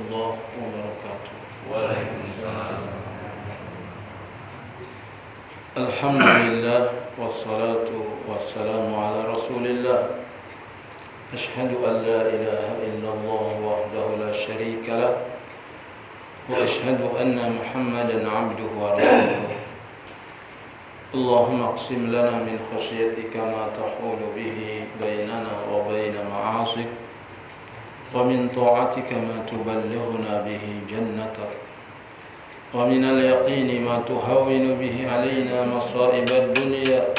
الله وبركاته. وعليكم السلام. الحمد لله والصلاة والسلام على رسول الله. أشهد أن لا إله إلا الله وحده لا شريك له وأشهد أن محمدا عبده ورسوله. اللهم اقسم لنا من خشيتك ما تحول به بيننا وبين معاصيك ومن طاعتك ما تبلغنا به جنتك ومن اليقين ما تهون به علينا مصائب الدنيا.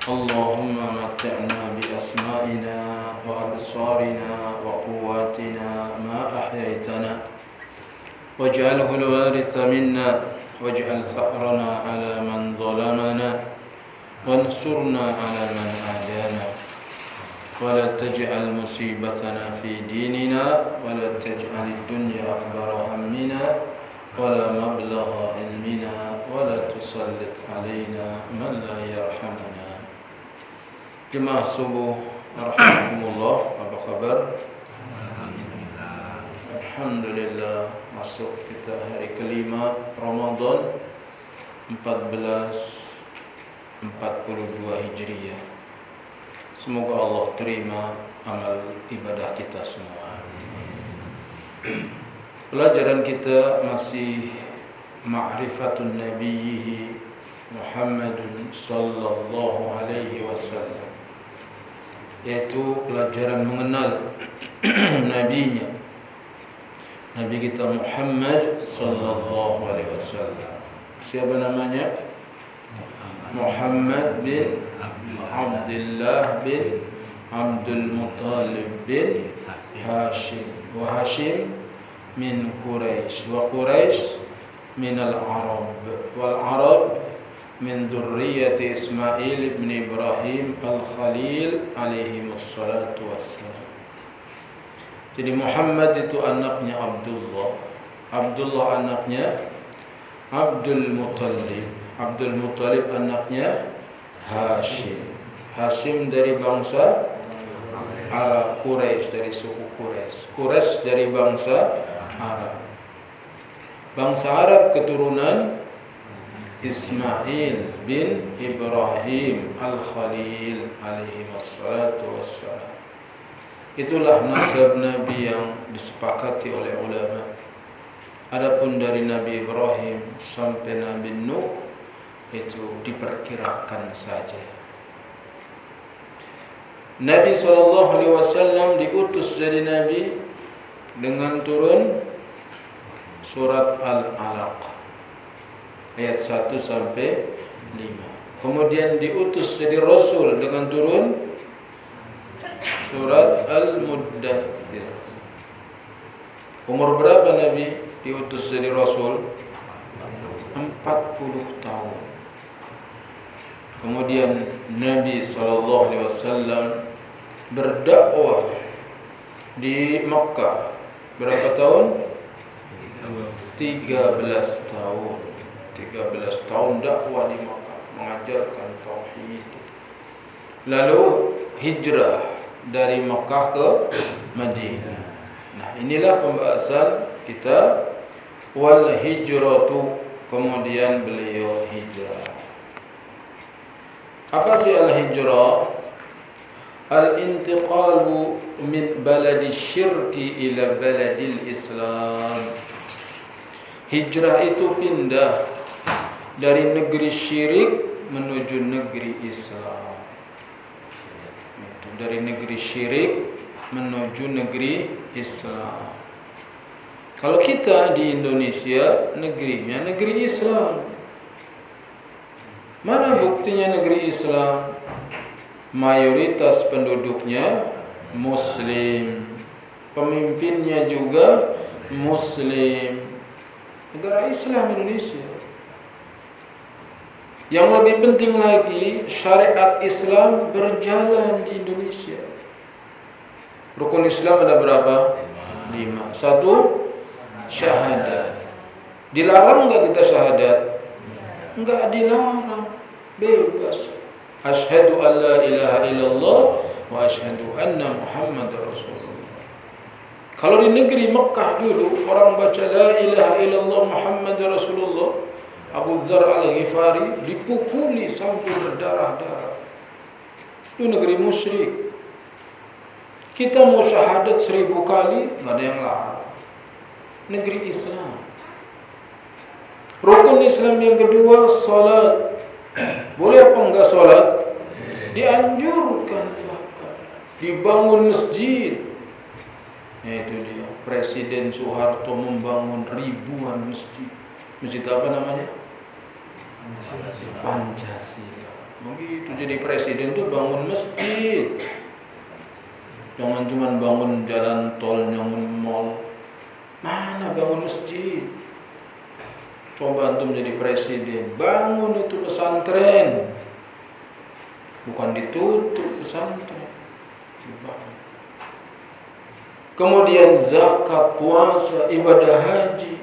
اللهم متعنا بأسمائنا وأبصارنا وقواتنا ما أحييتنا واجعله الوارث منا واجعل ثأرنا على من ظلمنا وانصرنا على من عادانا ولا تجعل مصيبتنا في ديننا ولا تجعل الدنيا أكبر همنا ولا مبلغ علمنا ولا تسلط علينا من لا يرحمنا. Jemaah subuh rahimakumullah, apa kabar? Alhamdulillah, masuk kita hari kelima Ramadan 1442 Hijriah. Semoga Allah terima amal ibadah kita semua. Pelajaran kita masih Ma'rifatun Nabiyhi Muhammadun sallallahu alaihi wasallam, yaitu pelajaran mengenal nabinya, Nabi kita Muhammad sallallahu alaihi wasallam. Siapa namanya? Muhammad bin Abdullah bin Abdul Muttalib bin Hashim, wa Hashim min Quraisy, wa Quraisy min al-Arab, wal Arab min dzurriyyati Ismail bin Ibrahim al-Khalil alaihi wassalatu wassalam. Jadi Muhammad itu anaknya Abdullah, Abdullah anaknya Abdul Muttalib, Abdul Muttalib anaknya Hashim, Hashim dari bangsa Arab, Quraisy dari suku Quraisy, Quraisy dari bangsa Arab, bangsa Arab keturunan Ismail bin Ibrahim al-Khalil alaihi wassalatu wassalam. Itulah nasab Nabi yang disepakati oleh ulama. Adapun dari Nabi Ibrahim sampai Nabi Nuh itu diperkirakan saja. Nabi SAW diutus jadi Nabi dengan turun surat Al-Alaq ayat 1 sampai 5. Kemudian diutus jadi Rasul dengan turun surat Al-Muddathir. Umur berapa Nabi diutus jadi Rasul? 40 tahun. Kemudian Nabi SAW berdakwah di Makkah berapa tahun? 13 tahun. 13 tahun dakwah di Makkah, mengajarkan tauhid. Lalu hijrah dari Makkah ke Madinah. Nah, inilah pembahasan kita, wal hijratu, kemudian beliau hijrah. Apa sih al-hijrah? Al-intiqalu min baladi syirki ila baladil Islam. Hijrah itu pindah dari negeri syirik menuju negeri Islam. Dari negeri syirik menuju negeri Islam. Kalau kita di Indonesia, negerinya negeri Islam. Mana buktinya negeri Islam? Mayoritas penduduknya Muslim, pemimpinnya juga Muslim. Negara Islam Indonesia. Yang lebih penting lagi, syariat Islam berjalan di Indonesia. Rukun Islam ada berapa? 5. 1, syahadat. Dilarang enggak kita syahadat? Enggak dilarang, bebas. Asyhadu an la ilaha illallah wa asyhadu anna Muhammadar Rasulullah. Kalau di negeri Mekah dulu orang baca la ilaha illallah Muhammad Rasulullah, Abu Dzar Al-Ghifari dipukuli sampai berdarah-darah. Itu negeri musyrik. Kita mau syahadat 1000 kali, nggak ada yang larang. Negeri Islam. Rukun Islam yang kedua, salat. Boleh apa enggak salat? Dianjurkan bahkan. Dibangun masjid. Itu dia, Presiden Soeharto membangun ribuan masjid. Masjid apa namanya? Pancasila. Begitu jadi presiden tuh bangun masjid. Jangan cuma bangun jalan tol, bangun mall. Mana bangun masjid? Coba antum jadi presiden, bangun itu pesantren. Bukan ditutup pesantren, dibangun. Kemudian zakat, puasa, ibadah haji,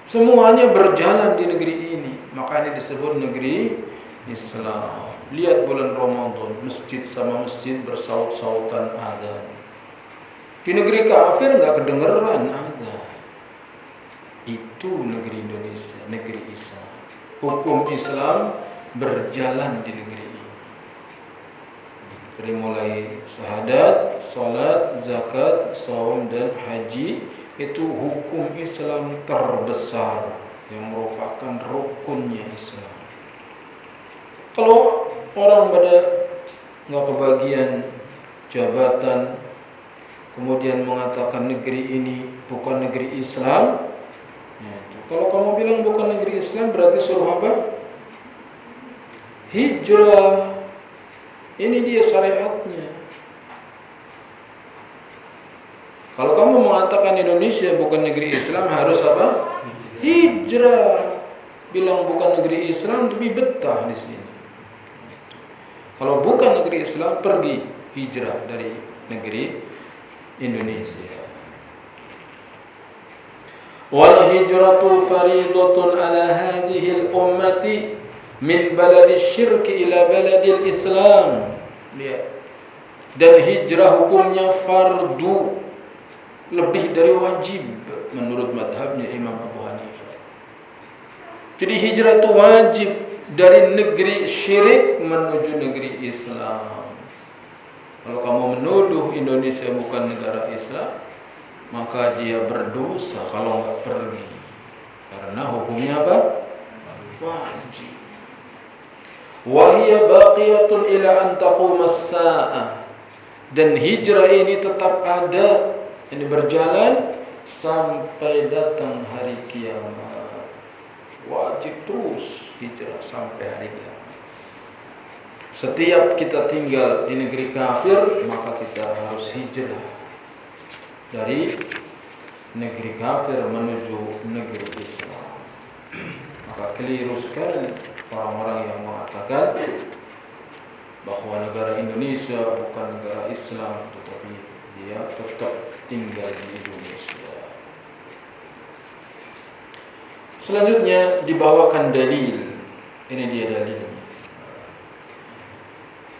semuanya berjalan di negeri ini. Makanya disebut negeri Islam. Lihat bulan Ramadan, masjid sama masjid bersaut-sautan adzan. Di negeri kafir nggak kedengeran adzan. Itu negeri Indonesia, negeri Islam. Hukum Islam berjalan di negeri ini. Dari mulai syahadat, salat, zakat, saum dan haji, itu hukum Islam terbesar yang merupakan rukunnya Islam. Kalau orang pada nggak kebagian jabatan, kemudian mengatakan negeri ini bukan negeri Islam, kalau kamu bilang bukan negeri Islam, berarti suruh apa? Hijrah. Ini dia syariatnya. Kalau kamu mengatakan Indonesia bukan negeri Islam, harus apa? Hijrah. Bilang bukan negeri Islam, tapi betah di sini. Kalau bukan negeri Islam, pergi hijrah dari negeri Indonesia. Wal hijratu fariidatun ala hadhihi al-ummati min baladil syirki ila baladil Islam. Lihat. Dan hijrah hukumnya fardu, lebih dari wajib menurut madhabnya Imam Abu Hanifah. Jadi hijrah itu wajib dari negeri syirik menuju negeri Islam. Kalau kamu menuduh Indonesia bukan negara Islam, maka dia berdosa kalau nggak pergi. Karena hukumnya apa? Wajib. Wahia baqiyatun ila an taqum as-sa'ah. Dan hijrah ini tetap ada, ini berjalan sampai datang hari kiamat. Wajib terus hijrah sampai hari kiamat. Setiap kita tinggal di negeri kafir, maka kita harus hijrah dari negeri kafir menuju negeri Islam. Maka keliru sekali orang-orang yang mengatakan bahwa negara Indonesia bukan negara Islam, tetapi dia tetap tinggal di Indonesia. Selanjutnya dibawakan dalil. Ini dia dalilnya.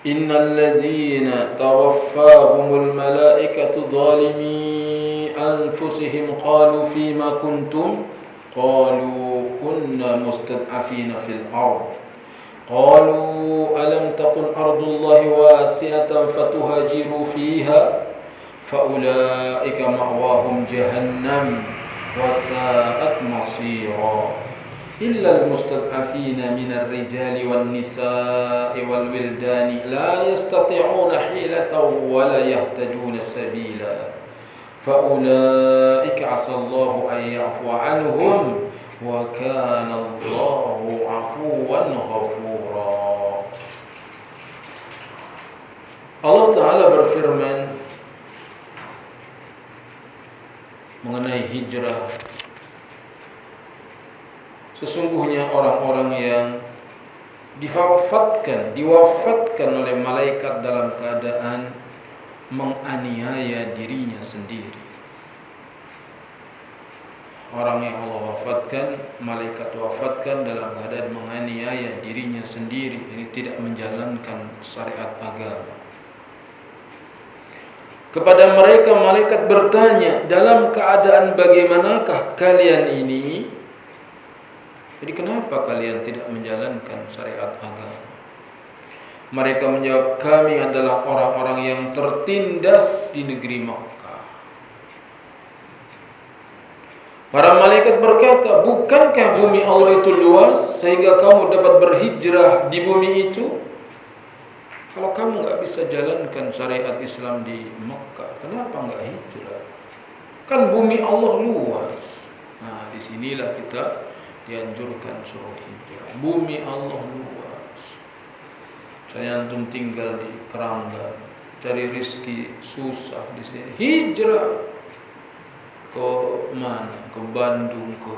Innal ladzina tawaffahumul malaikatu zalimi anfusihim qalu fima kuntum qalu kunna mustad'afina fil ard qalu alam takun ardullahi wasi'atan fatuhajiru fiha faulaika ma'wahum jahannam wa sa'at masira illa almustad'afina minar rijali wan nisa'i wal wildani la yastati'una hilatan wa la yahtajuna sabila فَأُولَئِكَ عَسَى اللَّهُ أَن يَعْفُوَ عَنْهُمْ وَكَانَ اللَّهُ عَفُوًّا غَفُورًا. Allah Ta'ala berfirman mengenai hijrah. Sesungguhnya orang-orang yang diwafatkan oleh malaikat dalam keadaan menganiaya dirinya sendiri. Orang yang Allah wafatkan, malaikat wafatkan dalam keadaan menganiaya dirinya sendiri, ini tidak menjalankan syariat agama. Kepada mereka malaikat bertanya, dalam keadaan bagaimanakah kalian ini? Jadi kenapa kalian tidak menjalankan syariat agama? Mereka menjawab, kami adalah orang-orang yang tertindas di negeri Makkah. Para malaikat berkata, bukankah bumi Allah itu luas sehingga kamu dapat berhijrah di bumi itu? Kalau kamu nggak bisa jalankan syariat Islam di Makkah, kenapa nggak hijrah? Kan bumi Allah luas. Nah, disinilah kita dianjurkan suruh hijrah. Bumi Allah luas. Saya antum tinggal di Keranggan, cari rizki susah di sini. Hijrah ke mana? Ke Bandung, ke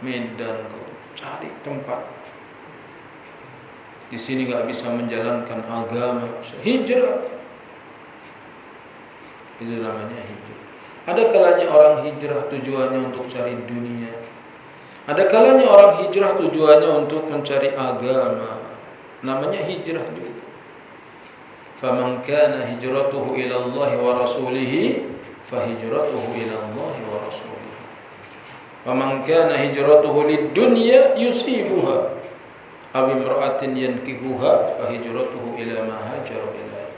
Medan, ke cari tempat. Di sini nggak bisa menjalankan agama, hijrah. Itu namanya hijrah. Ada kalanya orang hijrah tujuannya untuk cari dunia. Ada kalanya orang hijrah tujuannya untuk mencari agama. Namanya hijrah juga. Faman kana hijratuhu ila Allah wa rasulih fahijratuhu ila Allah wa rasulih. Faman kana hijratuhu lid-dunya yusibuha aw imra'atin yankihuha fahijratuhu ila ma hajara ilaihi.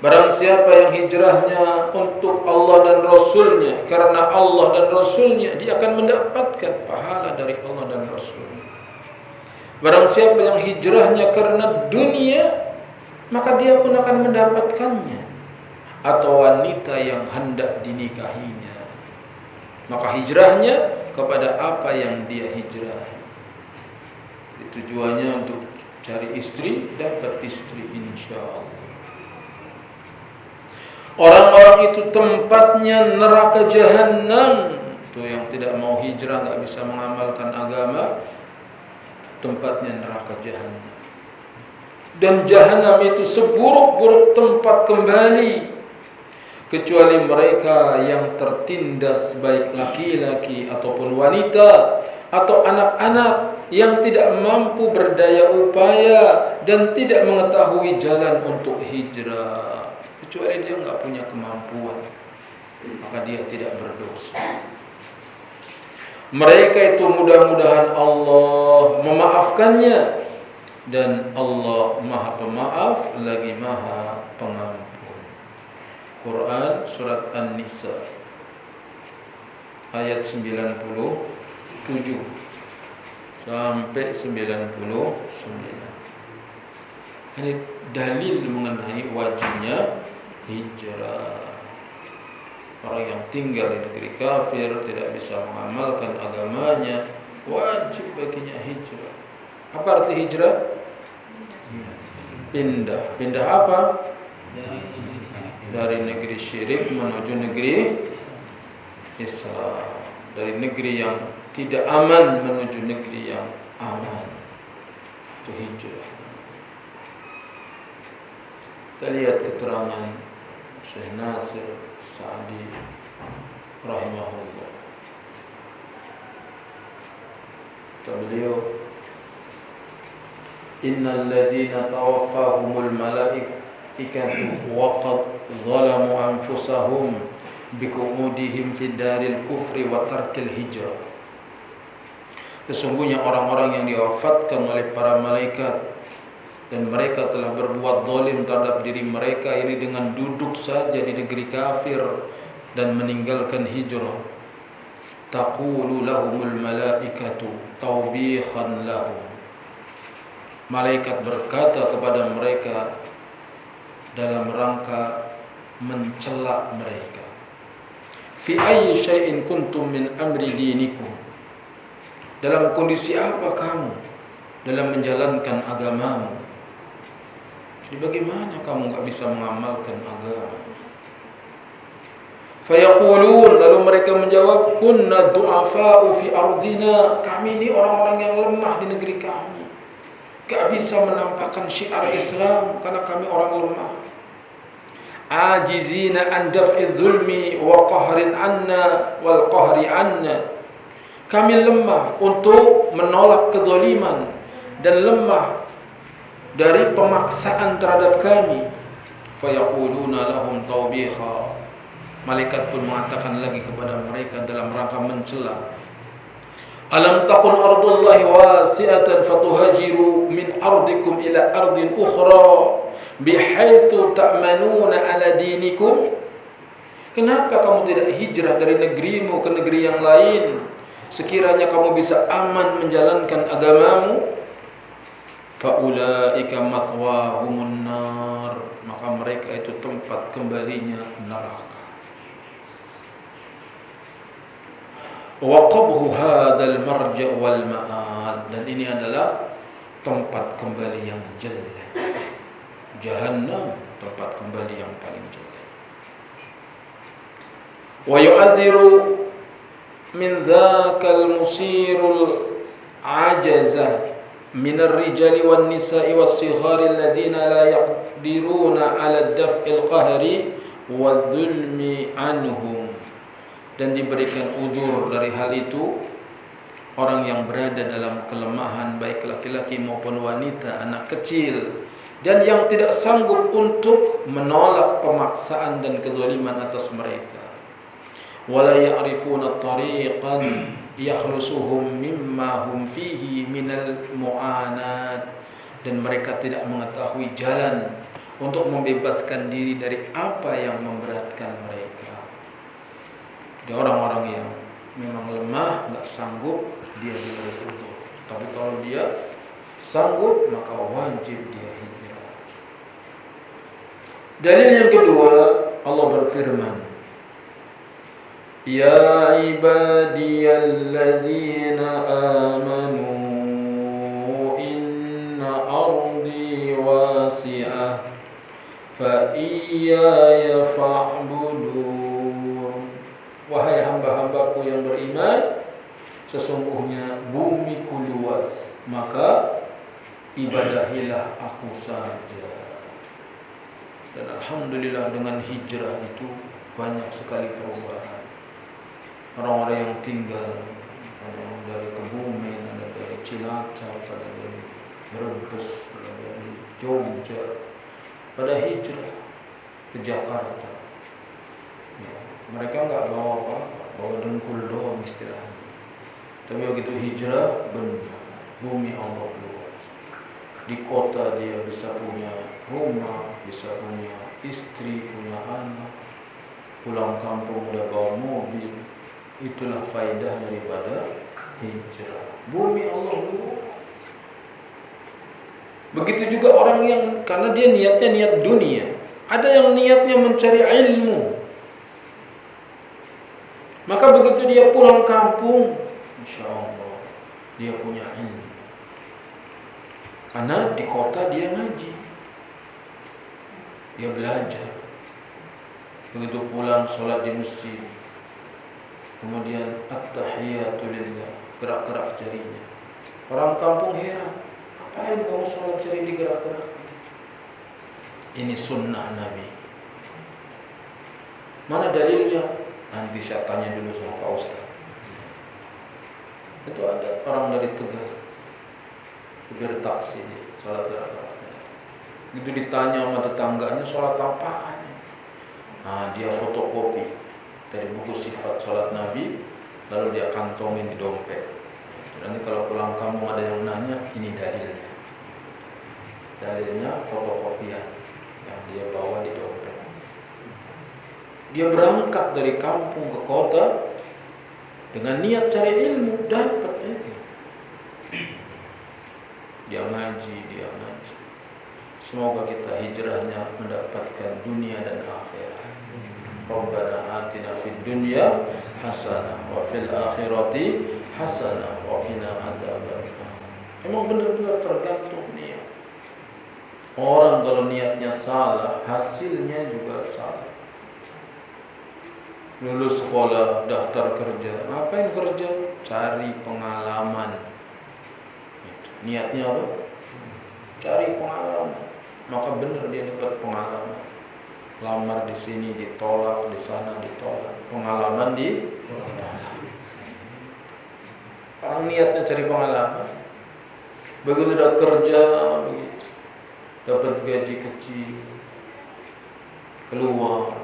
Barang siapa yang hijrahnya untuk Allah dan Rasulnya, karena Allah dan Rasulnya, dia akan mendapatkan pahala dari Allah dan Rasulnya. Barang siapa yang hijrahnya karena dunia, maka dia pun akan mendapatkannya. Atau wanita yang hendak dinikahinya, maka hijrahnya kepada apa yang dia hijrahi. Tujuannya untuk cari istri, dapat istri insya Allah. Orang-orang itu tempatnya neraka jahanam. Itu yang tidak mau hijrah, nggak bisa mengamalkan agama, tempatnya neraka jahanam. Dan jahanam itu seburuk-buruk tempat kembali, kecuali mereka yang tertindas, baik laki-laki ataupun wanita atau anak-anak yang tidak mampu berdaya upaya dan tidak mengetahui jalan untuk hijrah, kecuali dia nggak punya kemampuan, maka dia tidak berdosa. Mereka itu mudah-mudahan Allah memaafkannya, dan Allah Maha Pemaaf lagi Maha Pengampun. Quran surat An-Nisa ayat 97 sampai 99. Ini dalil mengenai wajibnya hijrah. Orang yang tinggal di negeri kafir tidak bisa mengamalkan agamanya, wajib baginya hijrah. Apa arti hijrah? Pindah. Pindah apa? Dari negeri syirik menuju negeri Islam. Dari negeri yang tidak aman menuju negeri yang aman. Itu hijrah. Kita lihat keterangan Syekh Nasir Sa'di rahimahullah. Kata beliau, innal ladzina tawaffahumul malaikatu wa qad zalamu anfusahum biqudihim fid daril kufri wa tarkil hijrah. Sesungguhnya orang-orang yang diwafatkan oleh para malaikat dan mereka telah berbuat zalim terhadap diri mereka ini dengan duduk saja di negeri kafir dan meninggalkan hijrah. Taqulu lahumul malaikatu tawbihan lahum. Malaikat berkata kepada mereka dalam rangka mencela mereka. Fi ayyi syai'in kuntum min amri dinikum. Dalam kondisi apa kamu dalam menjalankan agamamu? Jadi bagaimana kamu enggak bisa mengamalkan agama? Fayaqulun, lalu mereka menjawab, kunna du'afa'u fi ardina. Kami ini orang-orang yang lemah di negeri kami, enggak bisa menampakkan syiar Islam karena kami orang lemah. Ajizina an daf'i dzulmi wa qahrin anna wal qahri anna. Kami lemah untuk menolak kezaliman dan lemah dari pemaksaan terhadap kami. fayaquluna lahum tawbiha. Malaikat pun mengatakan lagi kepada mereka dalam rangka mencela, alam takun ardullahi wasi'atan fatuhajiru min ardikum ila ardin ukhra bihaitsu ta'manuna ala dinikum. Kenapa kamu tidak hijrah dari negerimu ke negeri yang lain sekiranya kamu bisa aman menjalankan agamamu? Faulaika mathwahumun nar, maka mereka itu tempat kembalinya neraka. Wa qabhu hadzal marja' wal ma'al, dan ini adalah tempat kembali yang jelek. Jahannam tempat kembali yang paling jelek. Wa yu'adziru min dzakal musirul ajazah min ar-rijali wan nisa'i was-sighari alladziina la yaqdiruna 'ala ad-daf'il qahri wadh-dhulmi 'anhum. Dan diberikan uzur dari hal itu orang yang berada dalam kelemahan, baik laki-laki maupun wanita, anak kecil, dan yang tidak sanggup untuk menolak pemaksaan dan kezaliman atas mereka. Wala ya'rifuna tariqan yakhlusuhum mimma hum fihi minal mu'anat, dan mereka tidak mengetahui jalan untuk membebaskan diri dari apa yang memberatkan mereka. Jadi orang-orang yang memang lemah, nggak sanggup, dia diberi uzur. Tapi kalau dia sanggup, maka wajib dia hijrah. Dalil yang kedua, Allah berfirman, ya ibadiyalladzina amanu inna ardi wasi'ah fa iyaya fa'budun. Wahai hamba-hambaku yang beriman, sesungguhnya bumiku luas, maka ibadahilah aku saja. Dan alhamdulillah dengan hijrah itu banyak sekali perubahan. Orang-orang yang tinggal, ada yang dari Kebumen, ada dari Cilacap, ada dari Brebes, ada dari Jogja, pada hijrah ke Jakarta. Mereka enggak bawa apa-apa, bawa dengkul doang istilahnya. Tapi begitu hijrah, benar, bumi Allah luas. Di kota dia bisa punya rumah, bisa punya istri, punya anak. Pulang kampung udah bawa mobil. Itulah faedah daripada hijrah. Bumi Allah luas. Begitu juga orang yang, karena dia niatnya niat dunia. Ada yang niatnya mencari ilmu. Maka begitu dia pulang kampung, insya Allah dia punya ilmu. Karena di kota dia ngaji, dia belajar. Begitu pulang sholat di masjid, kemudian at-tahiyatu lillah, gerak-gerak jarinya. Orang kampung heran, ngapain kamu sholat jari digerak-gerak? Ini sunnah Nabi. Mana dalilnya? Nanti saya tanya dulu sama Pak Ustaz. Itu ada orang dari Tegal, supir taksi, sholat gerak-geraknya. Gitu ditanya sama tetangganya, sholat apaan? Nah, dia fotokopi dari buku sifat sholat Nabi, lalu dia kantongin di dompet. Nanti kalau pulang kampung ada yang nanya, ini dalilnya. Dalilnya fotokopian yang dia bawa di dompet. Dia berangkat dari kampung ke kota dengan niat cari ilmu, dapat ilmu. Dia ngaji. Semoga kita hijrahnya mendapatkan dunia dan akhirat. Rabbana atina fid dunya hasanah wa fil akhirati hasanah wa qina adzabannar. Emang benar-benar tergantung niat. Orang kalau niatnya salah, hasilnya juga salah. Lulus sekolah, daftar kerja, ngapain kerja? Cari pengalaman. Niatnya apa? Cari pengalaman. Maka benar dia dapat pengalaman. Lamar di sini ditolak, di sana ditolak. Pengalaman ditolak. Orang niatnya cari pengalaman. Begitu udah kerja, begitu dapat gaji kecil, keluar.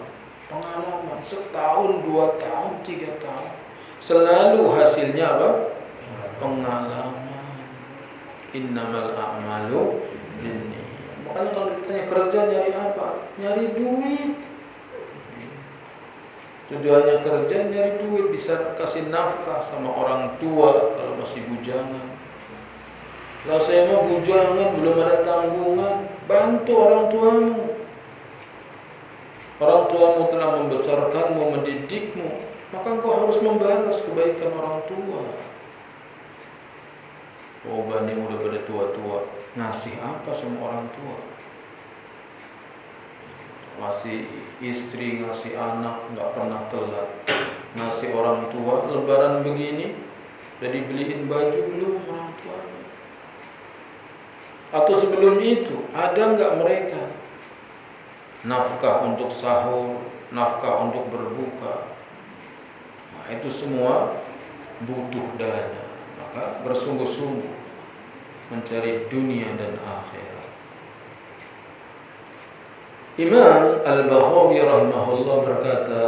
Pengalaman setahun, 2 tahun, 3 tahun, selalu hasilnya apa? Pengalaman. Innamal a'malu binniyat. Makanya kalau ditanya kerja nyari apa? Nyari duit. Tujuannya kerja nyari duit, bisa kasih nafkah sama orang tua kalau masih bujangan. Kalau saya mau bujangan, belum ada tanggungan, bantu orang tuamu. Orang tuamu telah membesarkanmu, mendidikmu, maka engkau harus membalas kebaikan orang tua. Oh, banding udah pada tua-tua, ngasih apa sama orang tua? Ngasih istri, ngasih anak, nggak pernah telat. Ngasih orang tua, lebaran begini, udah dibeliin baju belum orang tuanya? Atau sebelum itu, ada nggak mereka nafkah untuk sahur, nafkah untuk berbuka? Nah, itu semua butuh dana. Maka bersungguh-sungguh mencari dunia dan akhirat. Imam Al-Baghawi rahimahullah berkata,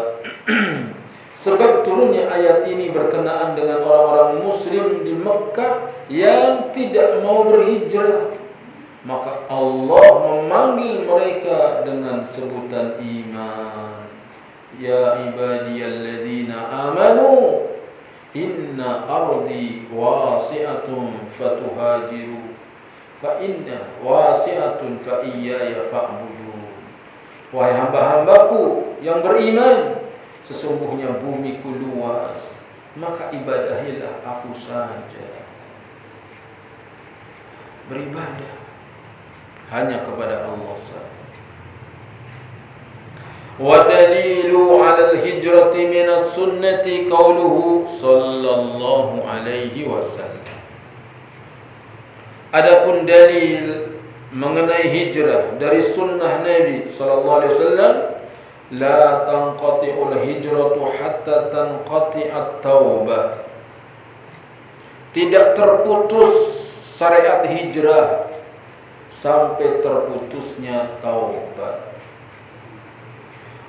sebab turunnya ayat ini berkenaan dengan orang-orang muslim di Mekah yang tidak mau berhijrah, maka Allah memanggil mereka dengan sebutan iman. Ya ibadiyalladzina amanu inna ardi wasi'atun fatuhajiru fa inna wasi'atun fa iyaya fa'budun. Wahai hamba-hambaku yang beriman, sesungguhnya bumiku luas, maka ibadahilah aku saja. Beribadah hanya kepada Allah saja. Wa dalilu 'ala al-hijrati min as-sunnati qauluhu sallallahu alaihi wasallam. Adapun dalil mengenai hijrah dari sunnah Nabi sallallahu alaihi wasallam, la tanqati'ul hijratu hatta tanqati'at taubah. Tidak terputus syariat hijrah sampai terputusnya taubat.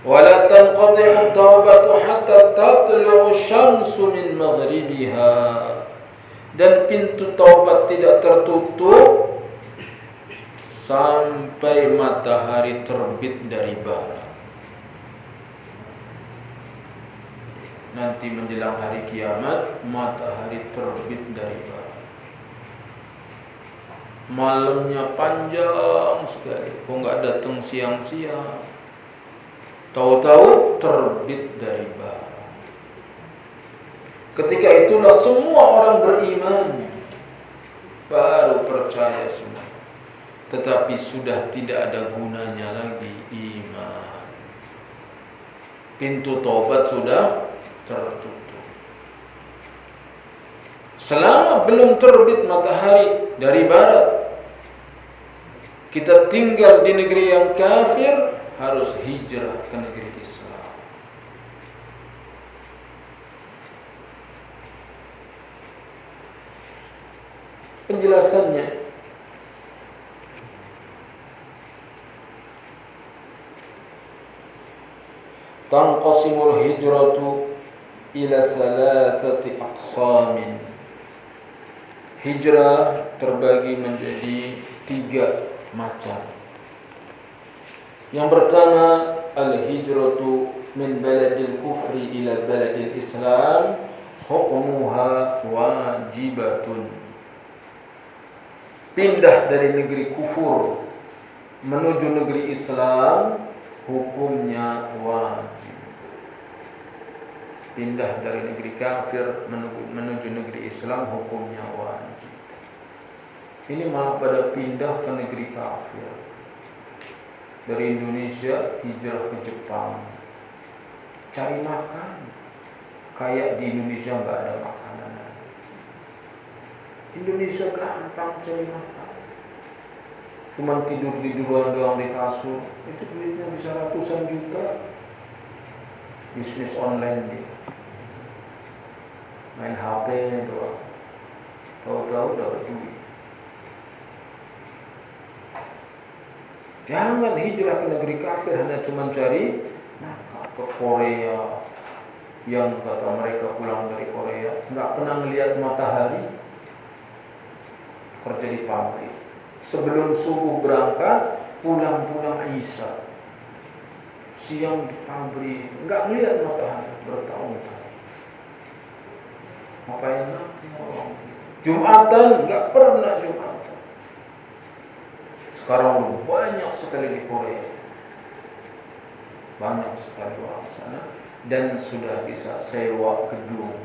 Wala tanqati'ut taubatu hatta tatlu'u syamsu min maghribiha. Dan pintu taubat tidak tertutup sampai matahari terbit dari barat. Nanti menjelang hari kiamat, matahari terbit dari barat. Malamnya panjang sekali, kok nggak datang siang-siang, tahu-tahu terbit dari barat. Ketika itulah semua orang beriman, baru percaya semua. Tetapi sudah tidak ada gunanya lagi iman. Pintu taubat sudah tertutup. Selama belum terbit matahari dari barat, kita tinggal di negeri yang kafir, harus hijrah ke negeri Islam. Penjelasannya, tanqasimul hijratu ila thalathati aqsamin. Hijrah terbagi menjadi 3 macam. Yang pertama, al-hijratu min baladil kufri ila baladil islam, hukmuha wajibatun. Pindah dari negeri kufur menuju negeri Islam, hukumnya wajib. Pindah dari negeri kafir menuju negeri Islam, hukumnya wajib. Ini malah pada pindah ke negeri kafir. Dari Indonesia hijrah ke Jepang, cari makan. Kayak di Indonesia nggak ada makanan. Indonesia gampang cari makan, cuman tidur-tiduran doang di kasur, itu duitnya bisa ratusan juta. Bisnis online dia, main HP doang, tahu-tahu dapat duit. Jangan hijrah ke negeri kafir hanya cuma cari makan. Ke Korea, yang kata mereka pulang dari Korea nggak pernah ngelihat matahari, kerja di pabrik. Sebelum subuh berangkat, pulang Isya. Siang di pabrik, nggak ngelihat matahari bertahun-tahun. Apa yang orang Jumatan nggak pernah Jumatan. Sekarang banyak sekali di Korea, banyak sekali orang sana, dan sudah bisa sewa gedung,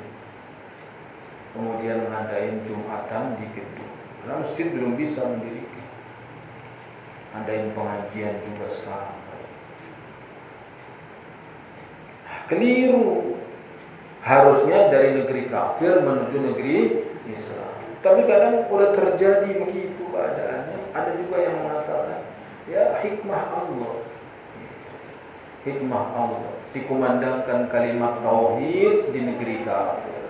kemudian ngadain Jumatan di gedung. Karena masjid belum bisa mendirikan, ngadain pengajian juga sekarang. Keliru. Harusnya dari negeri kafir menuju negeri Islam. Tapi kadang udah terjadi begitu keadaannya. Ada juga yang mengatakan, ya hikmah Allah. Hikmah Allah. Dikumandangkan kalimat tauhid di negeri kafir.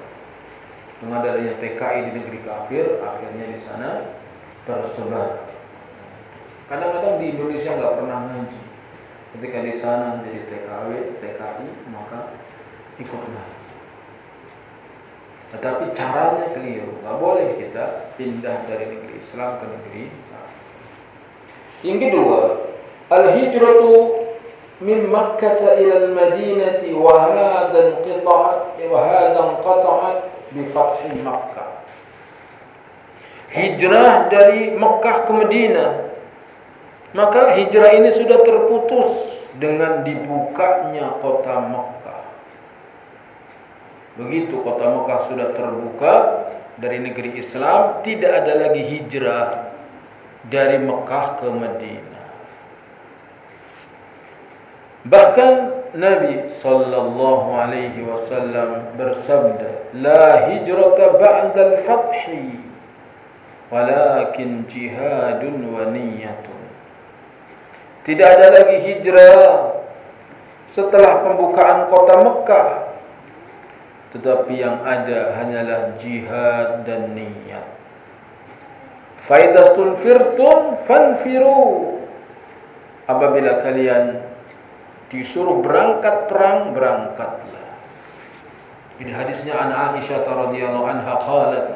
Dengan adanya TKI di negeri kafir, akhirnya di sana tersebar. Kadang-kadang di Indonesia nggak pernah ngaji. Ketika di sana menjadi TKI, maka ikut ngaji. Tetapi caranya keliru. Nggak boleh kita pindah dari negeri Islam ke negeri kafir. Yang kedua, al-hijratu min Makkah ila al-Madinah wa hadha inqata'at bi fath Makkah. Hijrah dari Mekah ke Madinah. Maka hijrah ini sudah terputus dengan dibukanya kota Mekah. Begitu kota Mekah sudah terbuka dari negeri Islam, tidak ada lagi hijrah dari Mekah ke Madinah. Bahkan Nabi sallallahu alaihi wasallam bersabda, "La hijrata ba'da al-fathi, walakin jihadun wa niyyatun." Tidak ada lagi hijrah setelah pembukaan kota Mekah, tetapi yang ada hanyalah jihad dan niat. Faidastun firtum fanfiru. Apabila kalian disuruh berangkat perang, berangkatlah. Ini hadisnya an Aisyah radhiyallahu anha qalat.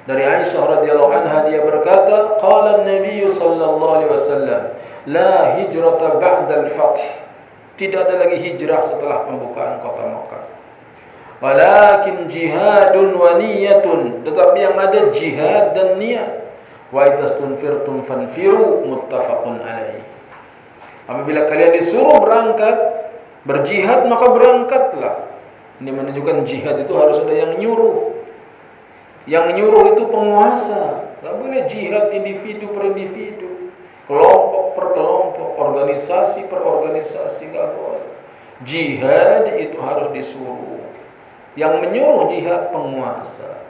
Dari Aisyah radhiyallahu anha dia berkata, qala an-nabiy sallallahu alaihi wasallam, la hijrata ba'da al-fath. Tidak ada lagi hijrah setelah pembukaan kota Mekah. Walakin jihadun wa niyyatun, tetapi yang ada jihad dan niat. Wa itastunfirtum fanfiru, muttafaqun alaih. Apabila kalian disuruh berangkat berjihad, maka berangkatlah. Ini menunjukkan jihad itu harus ada yang nyuruh. Yang nyuruh itu penguasa. Tidak boleh jihad individu per individu, kelompok per kelompok, organisasi per organisasi, tidak boleh. Jihad itu harus disuruh. Yang menyuruh jihad penguasa.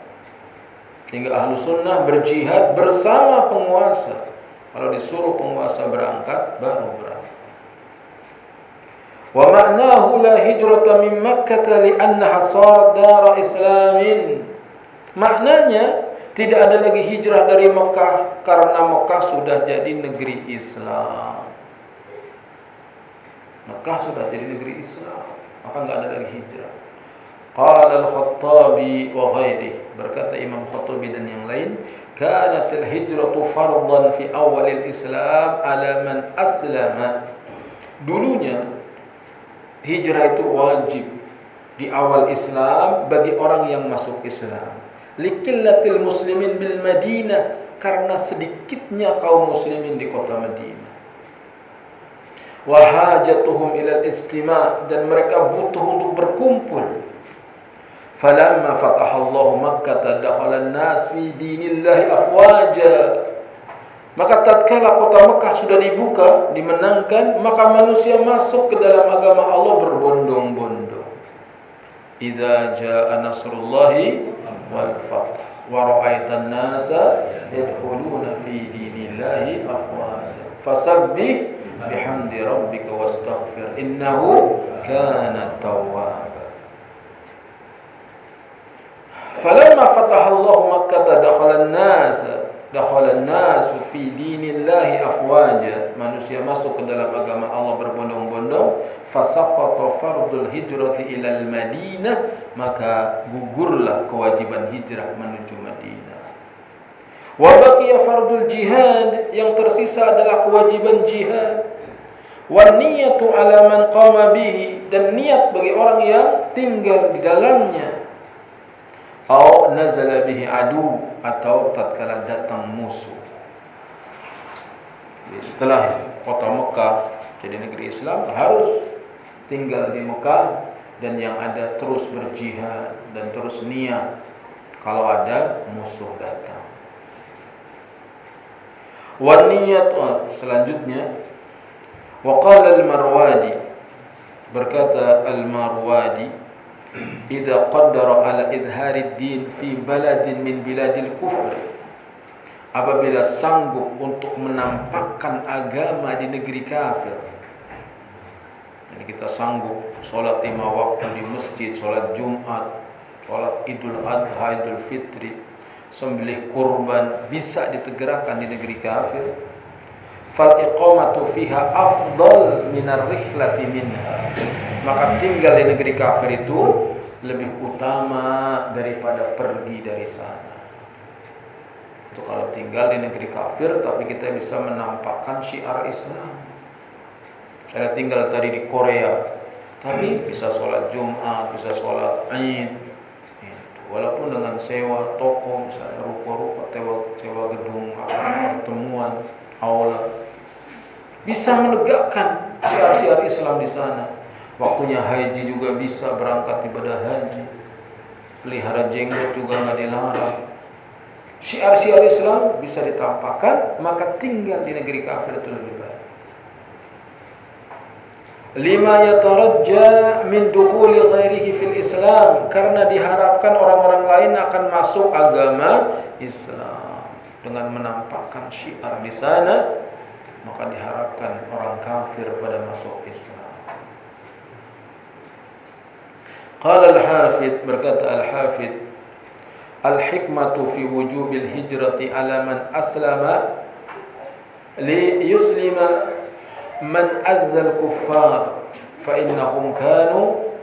Sehingga ahlu sunnah berjihad bersama penguasa. Kalau disuruh penguasa berangkat, baru berangkat. Wa ma'nahu la hijrata min Makkah li'annaha sarat dara islamin. Maknanya tidak ada lagi hijrah dari Mekah karena Mekah sudah jadi negeri Islam. Mekah sudah jadi negeri Islam, maka enggak ada lagi hijrah. Qala al-Khattabi wa ghairihi, berkata Imam Khattabi dan yang lain, kanat al-hijratu fardan fi awal al-Islam ala man aslama. Dulunya hijrah itu wajib di awal Islam bagi orang yang masuk Islam. Liqillatil muslimin bil Madinah, karena sedikitnya kaum muslimin di kota Madinah. Wa hajatuhum ila al-istima', dan mereka butuh untuk berkumpul. Falamma fatahallahu Makkah dakhala an-nas fi dinillahi afwaja. Maka tatkala kota Mekah sudah dibuka, dimenangkan, maka manusia masuk ke dalam agama Allah berbondong-bondong. Idza jaa nasrullahi wal fath wa ra'aitan nasa yadkhuluna fi dinillahi afwaja fasabbih bihamdi rabbika wastaghfir innahu kana tawwaba. Falamma fatahallahu Makkah dakhala an-nas fi dinillahi afwaja. manusia masuk ke dalam agama Allah berbondong-bondong, fasaqata fardul hijrati ilal Madinah, maka gugurlah kewajiban hijrah menuju Madinah. Wa baqiya fardul jihad, yang tersisa adalah kewajiban jihad. Wan niyatu ala man qama bihi, dan niat bagi orang yang tinggal di dalamnya. Au nazala bihi adu, atau tatkala datang musuh. Setelah kota Mekah jadi negeri Islam, harus tinggal di Mekah, dan yang ada terus berjihad dan terus niat kalau ada musuh datang. Wan niyat, selanjutnya, waqala al-Marwadi, berkata al-Marwadi, idza qaddara ala idharid din fi baladin min biladil kufr, apabila sanggup untuk menampakkan agama di negeri kafir. Jadi kita sanggup sholat 5 waktu di masjid, sholat Jumat, sholat Idul Adha, Idul Fitri, sembelih kurban, bisa ditegerakan di negeri kafir. Fal iqamatu fiha afdal minar rihlati minha, maka tinggal di negeri kafir itu lebih utama daripada pergi dari sana. Itu kalau tinggal di negeri kafir tapi kita bisa menampakkan syiar Islam. Saya tinggal tadi di Korea, tapi bisa sholat Jumat, bisa sholat Id, walaupun dengan sewa toko, misalnya rupa-rupa, sewa gedung, pertemuan, aula, bisa menegakkan syiar-syiar Islam di sana. Waktunya haji juga bisa berangkat ibadah haji, pelihara jenggot juga nggak dilarang. Syiar-syiar Islam bisa ditampakkan, maka tinggal di negeri kafir itu lebih baik. Lima yatarajja min dukhuli ghairihi fil Islam, karena diharapkan orang-orang lain akan masuk agama Islam dengan menampakkan syiar di sana, maka diharapkan orang kafir pada masuk Islam. Qala al-Hafidh, berkata al-Hafidh, al-hikmatu fi wujubil hijrati ala man aslama li yuslima man adzal kuffar fa innahum kanu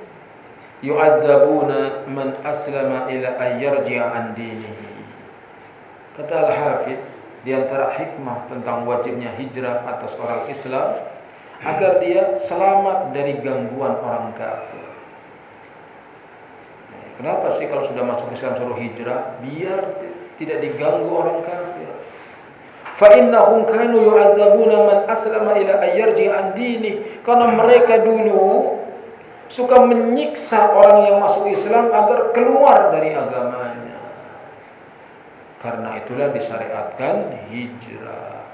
yu'adzabuna man aslama ila an yarji'a an dinihi. Kata al-Hafidh, di antara hikmah tentang wajibnya hijrah atas orang Islam agar dia selamat dari gangguan orang kafir. Kenapa sih kalau sudah masuk Islam suruh hijrah? Biar tidak diganggu orang kafir. Fa innahum kanu yu'adzabuna man aslama ila ayyarji an dini, karena mereka dulu suka menyiksa orang yang masuk Islam agar keluar dari agamanya. Karena itulah disyariatkan hijrah.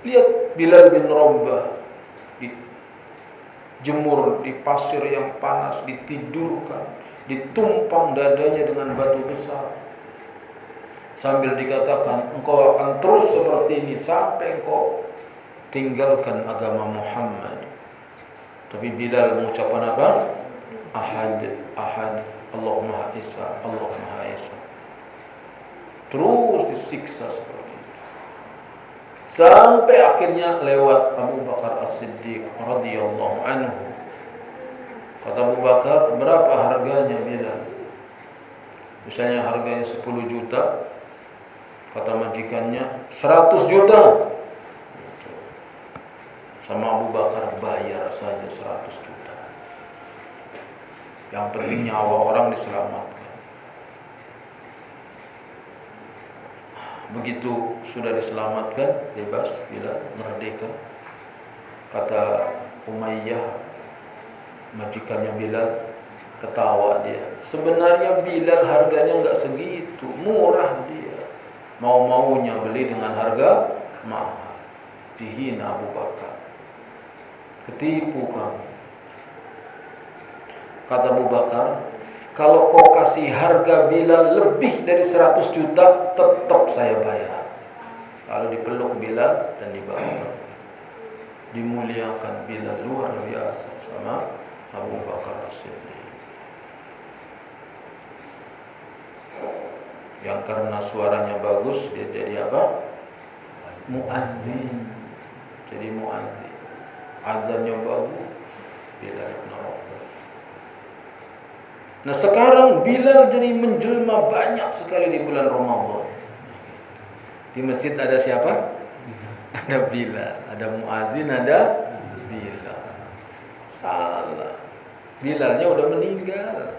Lihat Bilal bin Rabah dijemur di pasir yang panas, ditidurkan, ditumpang dadanya dengan batu besar, sambil dikatakan engkau akan terus seperti ini sampai engkau tinggalkan agama Muhammad. Tapi Bilal mengucapkan apa? Ahad, ahad, Allah Maha Esa, Allah Maha Esa. Terus disiksa seperti itu, sampai akhirnya lewat Abu Bakar As-Siddiq radhiyallahu anhu. Kata Abu Bakar, berapa harganya Bilal? Misalnya harganya 10 juta, kata majikannya 100 juta. Sama Abu Bakar, bayar saja 100 juta. Yang penting nyawa orang diselamatkan. Begitu sudah diselamatkan, bebas, Bilal merdeka. Kata Umayyah, majikannya Bilal, ketawa dia. Sebenarnya Bilal harganya enggak segitu, murah dia. Mau-maunya beli dengan harga mahal. Dihina Abu Bakar. Ketipu kamu. Kata Abu Bakar, kalau kau kasih harga Bilal lebih dari 100 juta, tetap saya bayar. Lalu dipeluk Bilal dan dibawa. Dimuliakan Bilal luar biasa sama Abu Bakar As-Siddiq. Yang karena suaranya bagus, dia jadi apa? muadzin. Jadi muadzin. Azannya bagus, Bilal bin Rabah. Nah sekarang Bilal jadi menjelma banyak sekali di bulan Ramadan. Di masjid ada siapa? Ada Bilal, ada muadzin, ada Bilal. Salah. Bilalnya udah meninggal.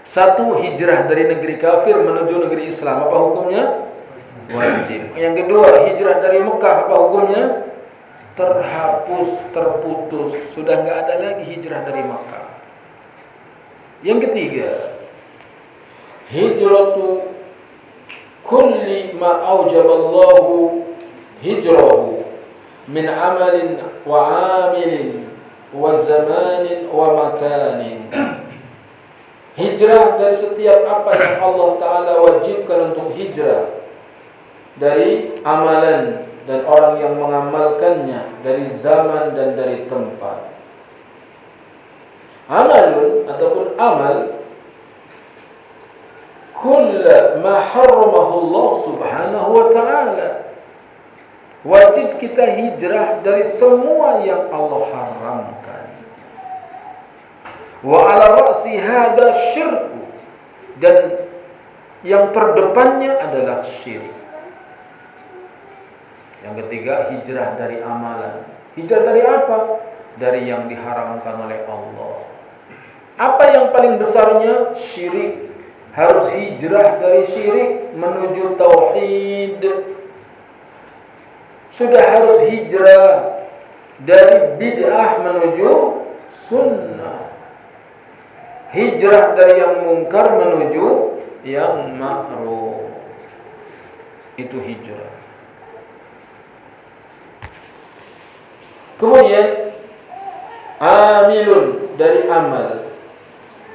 Satu, hijrah dari negeri kafir menuju negeri Islam, apa hukumnya? Wajib. Yang kedua, hijrah dari Mekah, apa hukumnya? Terhapus, terputus. Sudah nggak ada lagi hijrah dari Mekah. Yang ketiga, hijratu kulli ma aujaballahu hijrahu min amalin wa amilin wa zamanin wa makanin. Hijrah dari setiap apa yang Allah Ta'ala wajibkan untuk hijrah, dari amalan dan orang yang mengamalkannya, dari zaman dan dari tempat. Amalun ataupun amal, kull ma harramahu Allah Subhanahu wa Ta'ala. Wajib kita hijrah dari semua yang Allah haramkan. Wa ala ra'si hada syirku, dan yang terdepannya adalah syirik. Yang ketiga, hijrah dari amalan. Hijrah dari apa? Dari yang diharamkan oleh Allah. Apa yang paling besarnya? Syirik. Harus hijrah dari syirik menuju tauhid. Sudah harus hijrah dari bid'ah menuju sunnah. Hijrah dari yang mungkar menuju yang ma'ruf. Itu hijrah. Kemudian amilun dari amal.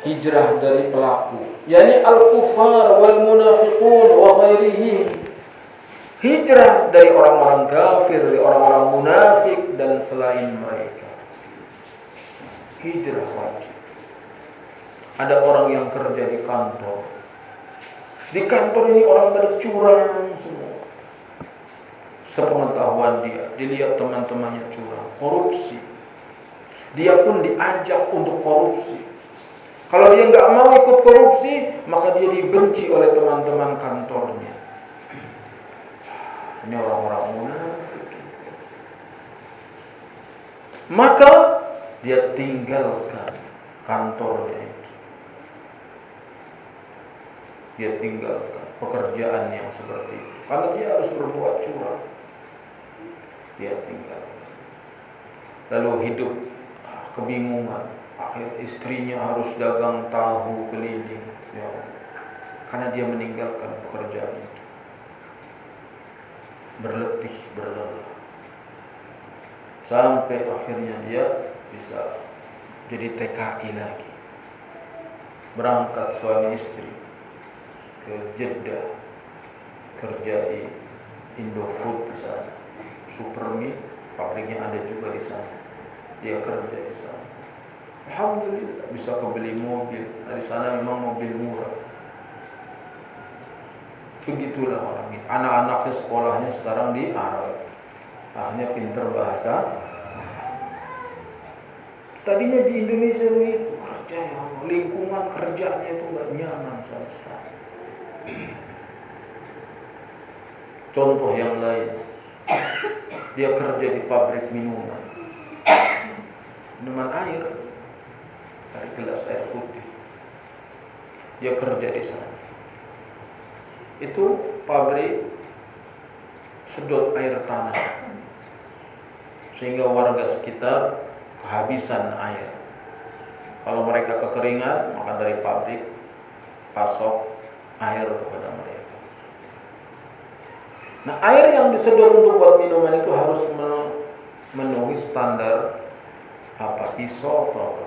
Hijrah dari pelaku, yakni al-kufar wal munafiqun wa ghairihim. Hijrah dari orang-orang kafir, dari orang-orang munafik dan selain mereka. Hijrah wajib. Ada orang yang kerja di kantor. Di kantor ini orang pada curang semua. Sepengetahuan dia, dilihat teman-temannya curang, korupsi. Dia pun diajak untuk korupsi. Kalau dia nggak mau ikut korupsi, maka dia dibenci oleh teman-teman kantornya. Ini orang-orang munafik. Maka dia tinggalkan kantornya itu. Dia tinggalkan pekerjaan yang seperti itu. Karena dia harus berbuat curang. Dia tinggalkan. Lalu hidup kebingungan. Akhir istrinya harus dagang tahu keliling, ya, karena dia meninggalkan pekerjaan itu. Berletih, berlelah, sampai akhirnya dia bisa jadi TKI lagi. Berangkat suami istri ke Jeddah, kerja di Indofood di sana, Supermi, pabriknya ada juga di sana. Dia kerja di sana. Alhamdulillah bisa kebeli mobil. Dari sana memang mobil murah. Begitulah orang itu. Anak-anaknya sekolahnya sekarang di Arab. Akhirnya pinter bahasa. Tadinya di Indonesia itu kerja ya, lingkungan kerjanya itu nggak nyaman sama sekali. Contoh yang lain, dia kerja di pabrik minuman air. Dari gelas air putih. Dia kerja di sana. Itu pabrik sedot air tanah, sehingga warga sekitar kehabisan air. Kalau mereka kekeringan, maka dari pabrik pasok air kepada mereka. Nah, air yang disedot untuk buat minuman itu harus memenuhi standar apa? ISO atau apa?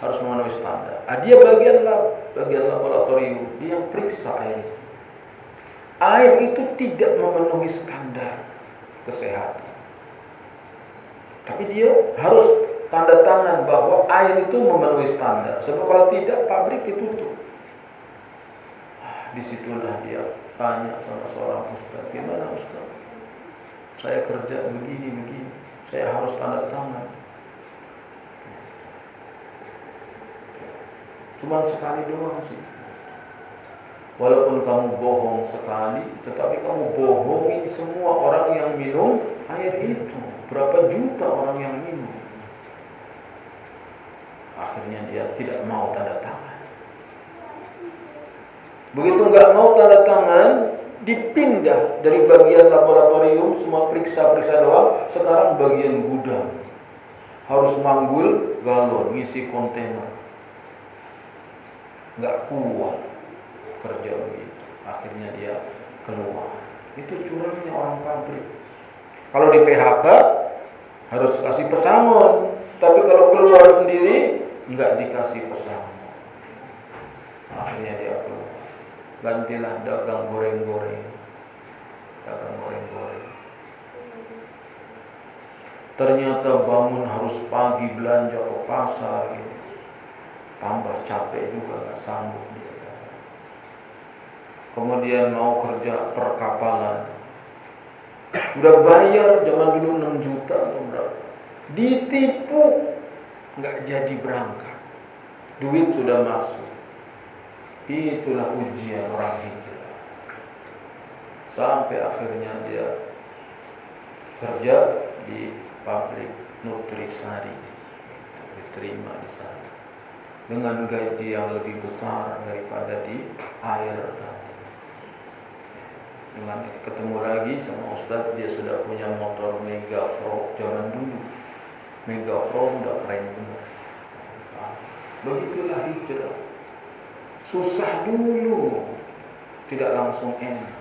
Harus memenuhi standar. Dia bagian laboratorium, dia yang periksa air itu. Air itu tidak memenuhi standar kesehatan. Tapi dia harus tanda tangan bahwa air itu memenuhi standar. Sebab kalau tidak, pabrik ditutup. Disitulah dia tanya sama seorang ustaz, gimana ustaz? Saya kerja begini, saya harus tanda tangan. Cuma sekali doang sih. Walaupun kamu bohong sekali, tetapi kamu bohongi semua orang yang minum air itu. Berapa juta orang yang minum. Akhirnya dia tidak mau tanda tangan. Begitu nggak mau tanda tangan, dipindah dari bagian laboratorium, semua periksa-periksa doang, sekarang bagian gudang. Harus manggul galon, ngisi kontainer. Nggak kuat kerja begitu. Akhirnya dia keluar. Itu curangnya orang pabrik. Kalau di PHK harus kasih pesangon, tapi kalau keluar sendiri nggak dikasih pesangon. Akhirnya dia keluar. Gantilah dagang goreng-goreng. Ternyata bangun harus pagi belanja ke pasar gitu. Tambah capek juga, gak sanggup dia. Kemudian mau kerja perkapalan. Udah bayar zaman dulu 6 juta berapa. Ditipu, gak jadi berangkat. Duit sudah masuk. Itulah ujian orang hijrah. Sampai akhirnya dia kerja di pabrik Nutrisari, diterima di sana dengan gaji yang lebih besar daripada di air tadi. Dengan ketemu lagi sama Ustadz, dia sudah punya motor Mega Pro zaman dulu. Mega Pro udah keren benar. Begitulah hijrah. Susah dulu, tidak langsung enak.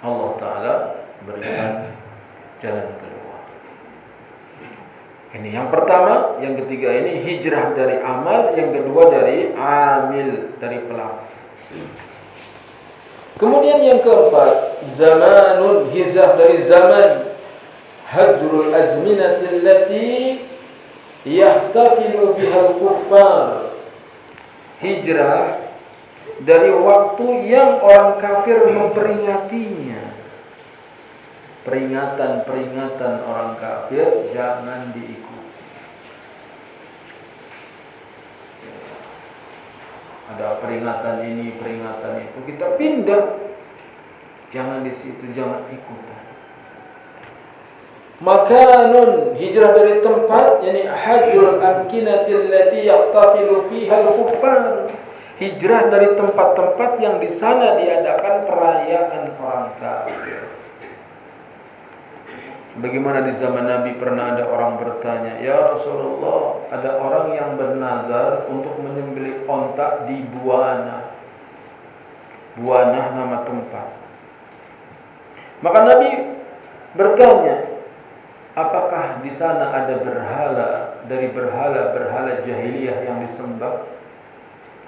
Allah Ta'ala berikan jalan keluar. Ini yang pertama, yang ketiga ini hijrah dari amal, yang kedua dari amil, dari pelaku. Kemudian yang keempat, zamanun, hijrah dari zaman, hajrul azminati allati yahtafilu bihal kuffar. Hijrah dari waktu yang orang kafir memperingatinya. Peringatan-peringatan orang kafir jangan diikuti. Ada peringatan ini, peringatan itu, kita pindah. Jangan di situ, jangan ikutan. Makanun, hijrah dari tempat, yakni hajrul amkinatil lati yaqtafilu fiha al-kuffar. Hijrah dari tempat-tempat yang di sana diadakan perayaan orang kafir. Bagaimana di zaman Nabi pernah ada orang bertanya, "Ya Rasulullah, ada orang yang bernazar untuk menyembelih onta di Buana." Buana nama tempat. Maka Nabi bertanya, apakah di sana ada berhala dari berhala-berhala jahiliyah yang disembah?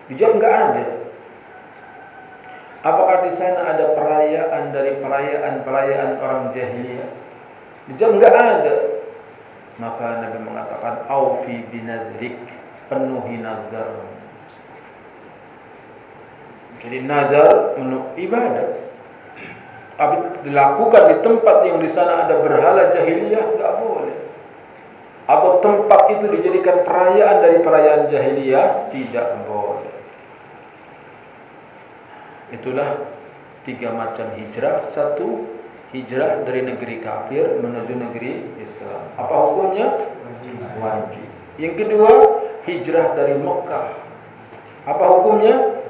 Dijawab enggak ada. Apakah di sana ada perayaan dari perayaan-perayaan orang jahiliyah? Dijawab enggak ada. Maka Nabi mengatakan, aufi binadrik, penuhi nazar. Jadi nazar ibadah. Tapi dilakukan di tempat yang di sana ada berhala jahiliyah enggak boleh. Atau tempat itu dijadikan perayaan dari perayaan jahiliyah, tidak boleh. Itulah 3 macam hijrah. 1, hijrah dari negeri kafir menuju negeri Islam. Apa hukumnya? Wajib. Yang kedua, hijrah dari Mekah. Apa hukumnya?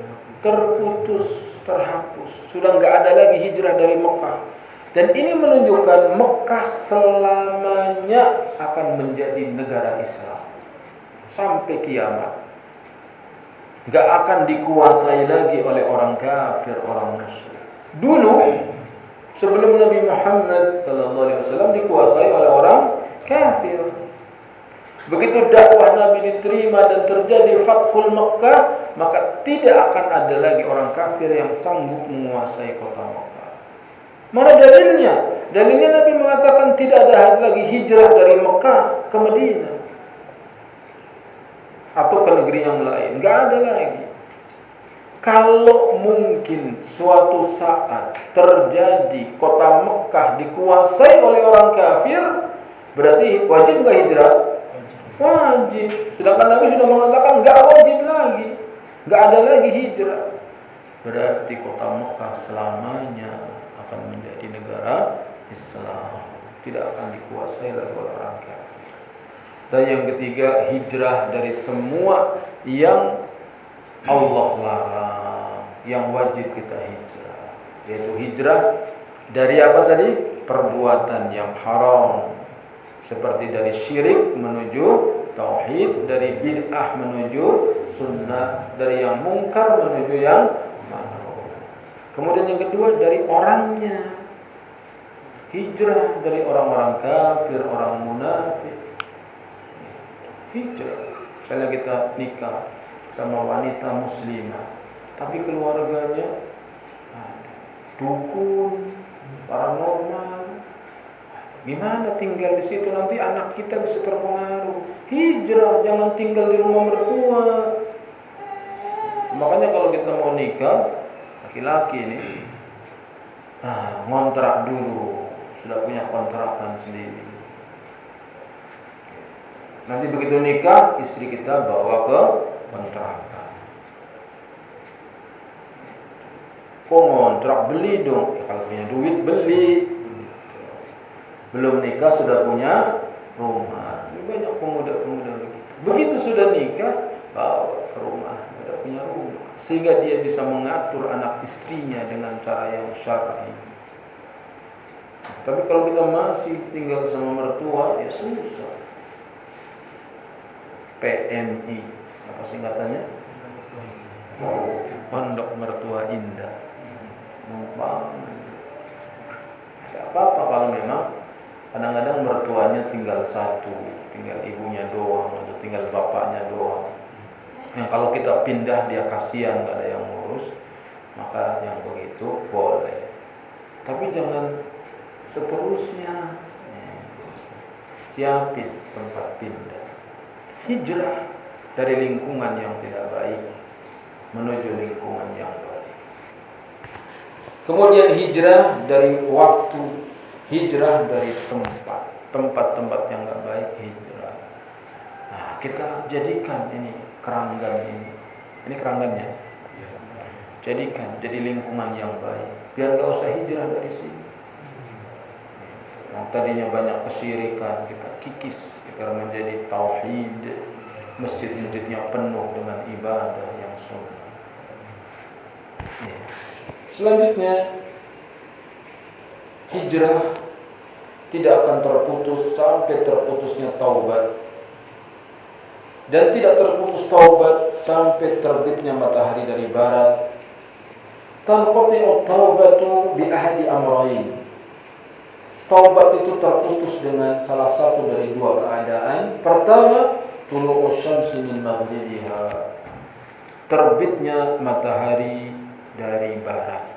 Terputus, terhapus. Sudah enggak ada lagi hijrah dari Mekah. Dan ini menunjukkan Mekah selamanya akan menjadi negara Islam sampai kiamat. Enggak akan dikuasai lagi oleh orang kafir, orang musyrik. Dulu sebelum Nabi Muhammad SAW dikuasai oleh orang kafir. Begitu dakwah Nabi diterima dan terjadi Fathul Makkah, maka tidak akan ada lagi orang kafir yang sanggup menguasai kota Makkah. Mana dalilnya? Dalilnya Nabi mengatakan tidak ada lagi hijrah dari Makkah ke Kalau mungkin suatu saat terjadi kota Mekah dikuasai oleh orang kafir, berarti wajib nggak hijrah? Wajib. Sedangkan Nabi sudah mengatakan nggak wajib lagi, nggak ada lagi hijrah. Berarti kota Mekah selamanya akan menjadi negara Islam, tidak akan dikuasai oleh orang kafir. Dan yang ketiga, hijrah dari semua yang Allah larang, yang wajib kita hijrah, yaitu hijrah dari apa tadi? Perbuatan yang haram, seperti dari syirik menuju tauhid, dari bid'ah menuju sunnah, dari yang mungkar menuju yang ma'ruf. Kemudian yang kedua, dari orangnya, hijrah dari orang-orang kafir, orang munafik. Hijrah. Misalnya kita nikah sama wanita muslimah, tapi keluarganya dukun, paranormal. Gimana tinggal di situ, nanti anak kita bisa terpengaruh. Hijrah, jangan tinggal di rumah mertua. Makanya kalau kita mau nikah, laki-laki ini ngontrak dulu, sudah punya kontrakan sendiri. Nanti begitu nikah, istri kita bawa ke kontrakan. Kok ngontrak? Beli dong. Ya, kalau punya duit beli. Belum nikah sudah punya rumah. Ini banyak pemuda-pemuda begitu. Begitu sudah nikah, bawa ke rumah, sudah punya rumah, sehingga dia bisa mengatur anak istrinya dengan cara yang syar'i. Tapi kalau kita masih tinggal sama mertua, ya susah. PMI, apa singkatannya? Pondok Mertua Indah. Numpang. Gak apa-apa kalau memang kadang-kadang mertuanya tinggal satu, tinggal ibunya doang, atau tinggal bapaknya doang. Yang kalau kita pindah dia kasihan, gak ada yang ngurus, maka yang begitu boleh. Tapi jangan seterusnya. Siapin tempat pindah. Hijrah dari lingkungan yang tidak baik menuju lingkungan yang baik. Kemudian hijrah dari waktu, hijrah dari tempat-tempat yang tidak baik, hijrah. Nah, kita jadikan ini keranggan ini keranggannya. Jadikan jadi lingkungan yang baik, biar nggak usah hijrah dari sini. Yang tadinya banyak kesyirikan, kita kikis, kita menjadi tauhid. Masjid-masjidnya penuh dengan ibadah yang sunnah. Selanjutnya, hijrah tidak akan terputus sampai terputusnya taubat, dan tidak terputus taubat sampai terbitnya matahari dari barat. Tanqati'u taubatu bi ahadi amrayn. Taubat itu terputus dengan salah satu dari dua keadaan. Pertama, tulu'us syamsi min maghribiha, terbitnya matahari dari barat.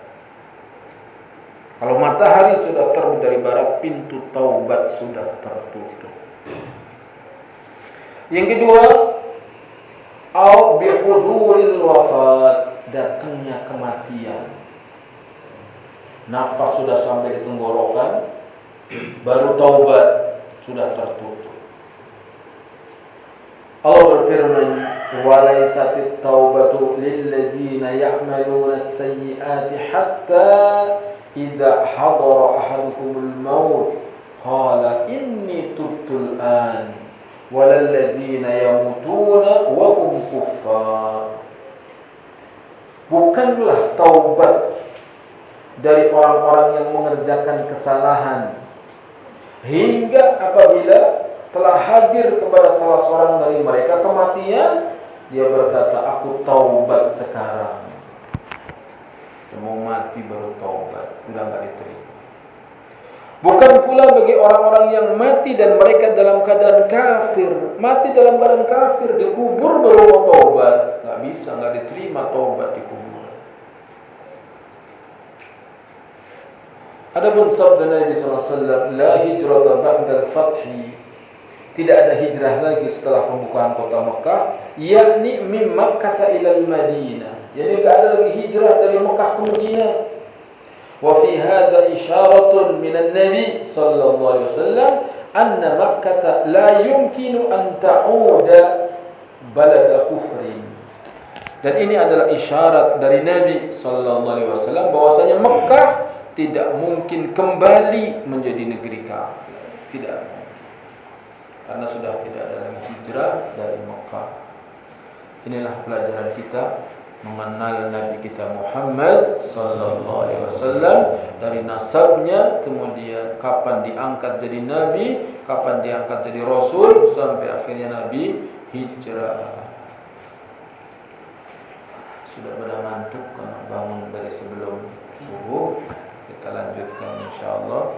Kalau matahari sudah terbit dari barat, pintu taubat sudah tertutup. Yang kedua, au bihuduril wafat, datangnya kematian. Nafas sudah sampai di tenggorokan, baru taubat, sudah tertutup. Allah berfirman, "Walaisatit taubatu lilladzina ya'maluna as-sayyi'ati hatta idza hadara ahaduhumul maut qala inni tubtu al-an walalladzina yamutuna wa hum kuffar." Bukanlah taubat dari orang-orang yang mengerjakan kesalahan hingga apabila telah hadir kepada salah seorang dari mereka kematian, dia berkata, "Aku taubat sekarang." Mau mati baru taubat, sudah enggak diterima. Bukan pula bagi orang-orang yang mati dan mereka dalam keadaan kafir, mati dalam keadaan kafir, dikubur baru mau taubat, enggak bisa, enggak diterima taubat dikubur. Adapun sabda Nabi sallallahu alaihi wasallam, "La hijrata ba'da al-fathi tidak ada hijrah lagi setelah pembukaan kota Mekah, yakni min Makkah ila al-Madinah. Jadi enggak ada lagi hijrah dari Mekah ke Madinah. Wa fi hadha isyaratun min an-nabi sallallahu alaihi wasallam anna Makkah la yumkinu an ta'uda balada kufrin. Dan ini adalah isyarat dari Nabi sallallahu alaihi wasallam bahwasanya Mekah tidak mungkin kembali menjadi negeri kafir. Tidak. Karena sudah tidak ada lagi hijrah dari Mekah. Inilah pelajaran kita mengenal Nabi kita Muhammad sallallahu alaihi wasallam, dari nasabnya, kemudian kapan diangkat jadi nabi, kapan diangkat jadi rasul, sampai akhirnya Nabi hijrah. Sudah pada ngantuk karena bangun dari sebelum subuh. Kita lanjutkan insyaallah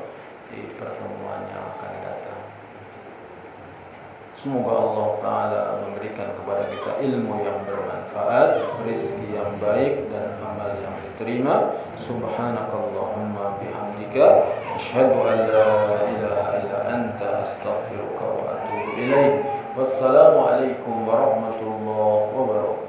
di pertemuan yang akan datang. Semoga Allah Ta'ala memberikan kepada kita ilmu yang bermanfaat, rezeki yang baik, dan amal yang diterima. Subhanakallahumma bihamdika asyhadu an la ilaha illa anta astaghfiruka wa atubu ilaik. Wassalamualaikum warahmatullahi wabarakatuh.